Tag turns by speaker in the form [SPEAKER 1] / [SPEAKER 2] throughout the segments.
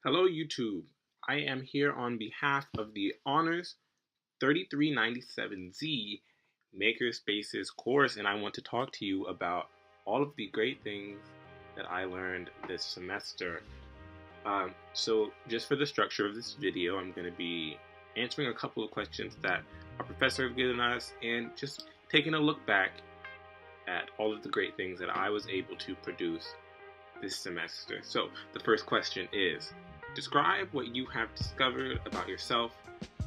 [SPEAKER 1] Hello YouTube. I am here on behalf of the Honors 3397Z Makerspaces course, and I want to talk to you about all of the great things that I learned this semester. So just for the structure of this video, I'm going to be answering a couple of questions that our professor have given us and just taking a look back at all of the great things that I was able to produce this semester. So the first question is, describe what you have discovered about yourself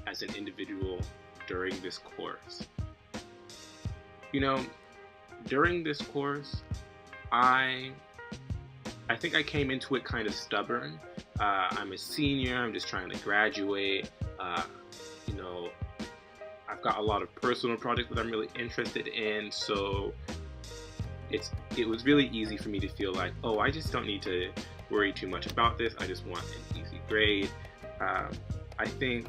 [SPEAKER 1] as an individual during this course. During this course, I think I came into it kind of stubborn. I'm a senior, I'm just trying to graduate. I've got a lot of personal projects that I'm really interested in, so it was really easy for me to feel like, oh, I just don't need to worry too much about this. I just want an easy grade. I think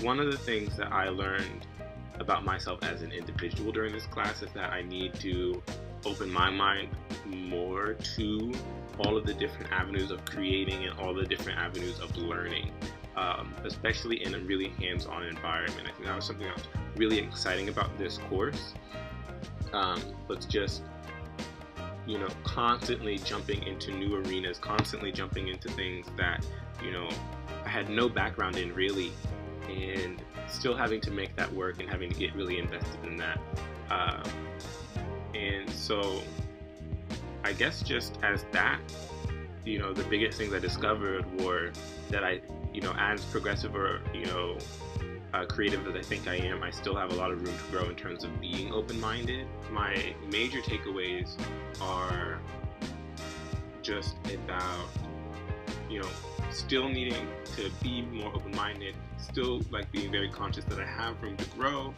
[SPEAKER 1] one of the things that I learned about myself as an individual during this class is that I need to open my mind more to all of the different avenues of creating and all the different avenues of learning, especially in a really hands-on environment. I think that was something that was really exciting about this course. Let's just constantly jumping into new arenas, constantly jumping into things that I had no background in really, and still having to make that work and having to get really invested in that. And so I guess just as that, the biggest things I discovered were that I, as progressive or creative as I think I am, I still have a lot of room to grow in terms of being open-minded. My major takeaways are just about, still needing to be more open-minded, still being very conscious that I have room to grow,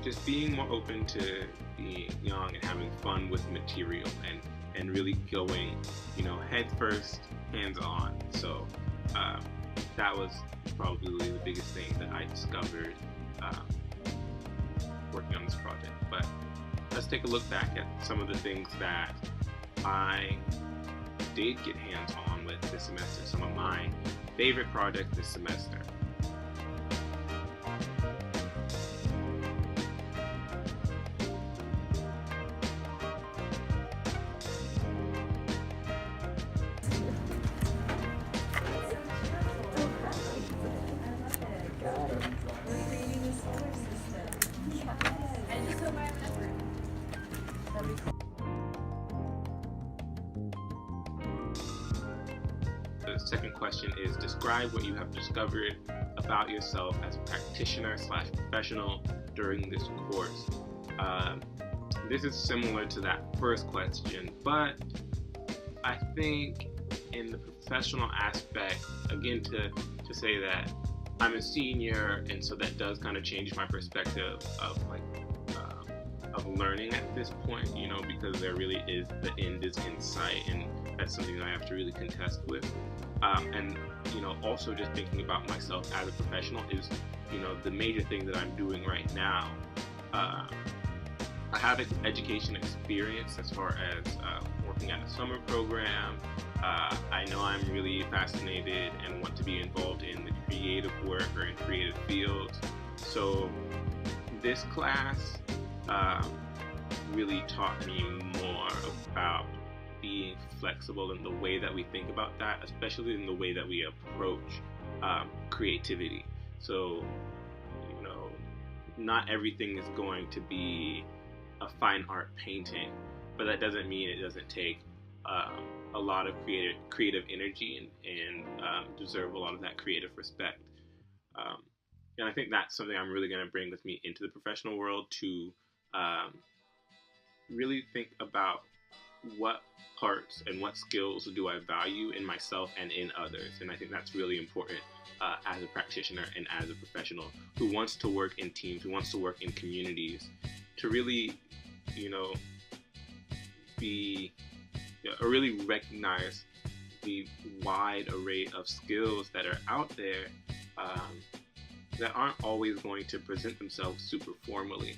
[SPEAKER 1] just being more open to being young and having fun with material and really going, head first, hands on. So that was probably the biggest thing that I discovered working on this project. But let's take a look back at some of the things that I did get hands-on with this semester, some of my favorite projects this semester. The second question is, describe what you have discovered about yourself as a practitioner/professional during this course. This is similar to that first question, but I think in the professional aspect, again, to say that I'm a senior, and so that does kind of change my perspective of learning at this point, because there really is, the end is in sight, and that's something that I have to really contest with. And also just thinking about myself as a professional is, the major thing that I'm doing right now. I have education experience as far as working at a summer program. I know I'm really fascinated and want to be involved in the creative work or in creative fields. So this class really taught me more about being flexible in the way that we think about that, especially in the way that we approach creativity. So, not everything is going to be a fine art painting, but that doesn't mean it doesn't take a lot of creative energy and deserve a lot of that creative respect. And I think that's something I'm really going to bring with me into the professional world, to really think about what parts and what skills do I value in myself and in others. And I think that's really important as a practitioner and as a professional who wants to work in teams, who wants to work in communities, to really, really recognize the wide array of skills that are out there that aren't always going to present themselves super formally,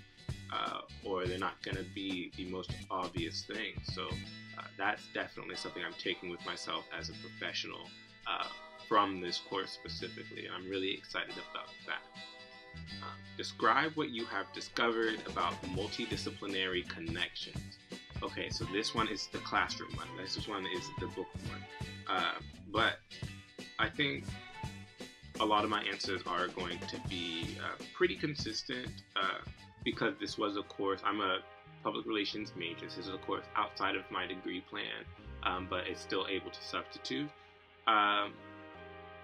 [SPEAKER 1] or they're not going to be the most obvious thing. So that's definitely something I'm taking with myself as a professional from this course specifically, and I'm really excited about that. Describe what you have discovered about multidisciplinary connections. Okay, so this one is the classroom one. This one is the book one. But I think a lot of my answers are going to be pretty consistent because this was a course. I'm a public relations major. This is a course outside of my degree plan, but it's still able to substitute.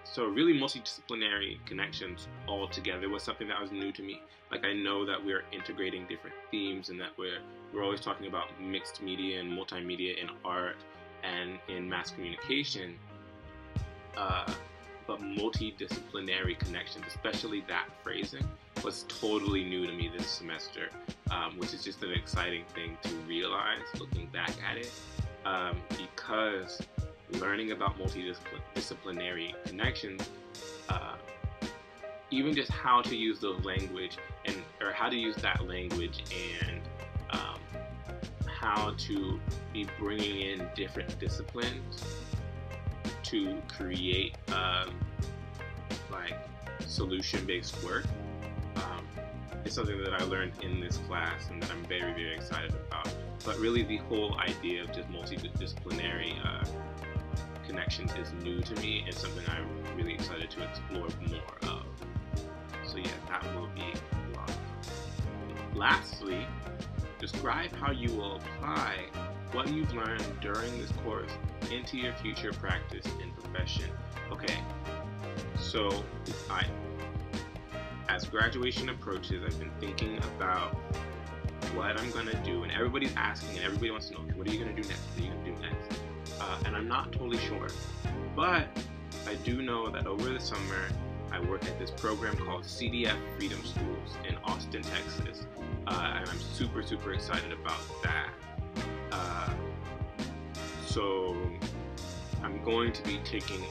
[SPEAKER 1] So really multidisciplinary connections all together was something that was new to me. Like, I know that we're integrating different themes and that we're always talking about mixed media and multimedia in art and in mass communication, but multidisciplinary connections, especially that phrasing, was totally new to me this semester, which is just an exciting thing to realize looking back at it, because learning about multidisciplinary connections, even just how to use those language or how to use that language and how to be bringing in different disciplines to create like solution-based work is something that I learned in this class and that I'm very, very excited about. But really the whole idea of just multidisciplinary connections is new to me and something I'm really excited to explore more of. So yeah, that will be a lot. Lastly, describe how you will apply what you've learned during this course into your future practice and profession. Okay, so as graduation approaches, I've been thinking about what I'm gonna do, and everybody's asking and everybody wants to know, what are you gonna do next? What are you gonna do next? And I'm not totally sure, but I do know that over the summer I work at this program called CDF Freedom Schools in Austin, Texas, and I'm super, super excited about that. So I'm going to be taking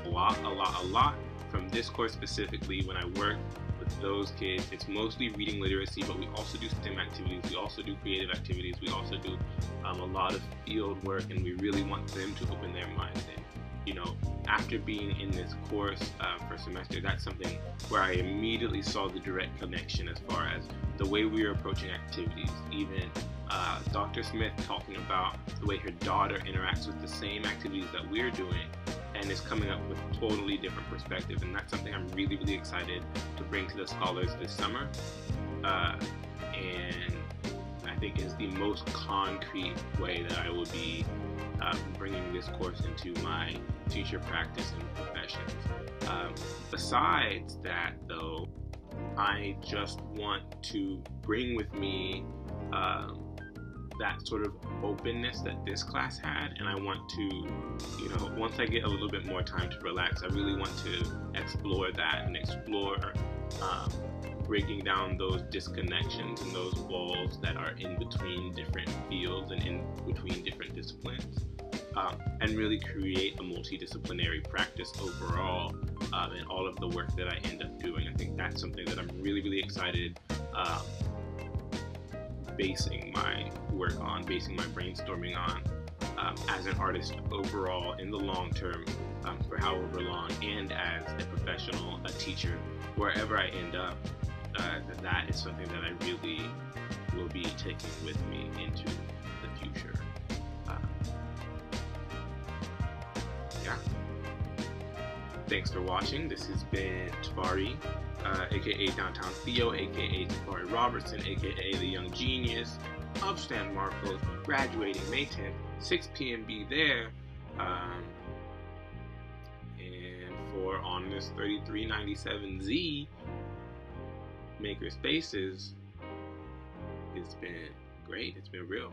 [SPEAKER 1] a lot from this course specifically. When I work with those kids, it's mostly reading literacy, but we also do STEM activities, we also do creative activities, we also do a lot of field work, and we really want them to open their minds. And you know, after being in this course for a semester, that's something where I immediately saw the direct connection as far as the way we were approaching activities. Even Dr. Smith talking about the way her daughter interacts with the same activities that we're doing and is coming up with a totally different perspective, and that's something I'm really, really excited to bring to the scholars this summer, and I think is the most concrete way that I will be bringing this course into my future practice and professions. Besides that, though, I just want to bring with me that sort of openness that this class had, and I want to, you know, once I get a little bit more time to relax, I really want to explore that and explore breaking down those disconnections and those walls that are in between different fields and in between different disciplines, and really create a multidisciplinary practice overall in all of the work that I end up doing. I think that's something that I'm really, really excited basing my work on, basing my brainstorming on as an artist overall in the long term, for however long, and as a professional, a teacher, wherever I end up, that is something that I really will be taking with me into the future. Yeah. Thanks for watching. This has been Tafari, aka Downtown Theo, aka Tafari Robertson, aka the Young Genius of San Marcos, graduating May 10th, 6 p.m. Be there. And for on this 3397Z Makerspaces, it's been great. It's been real.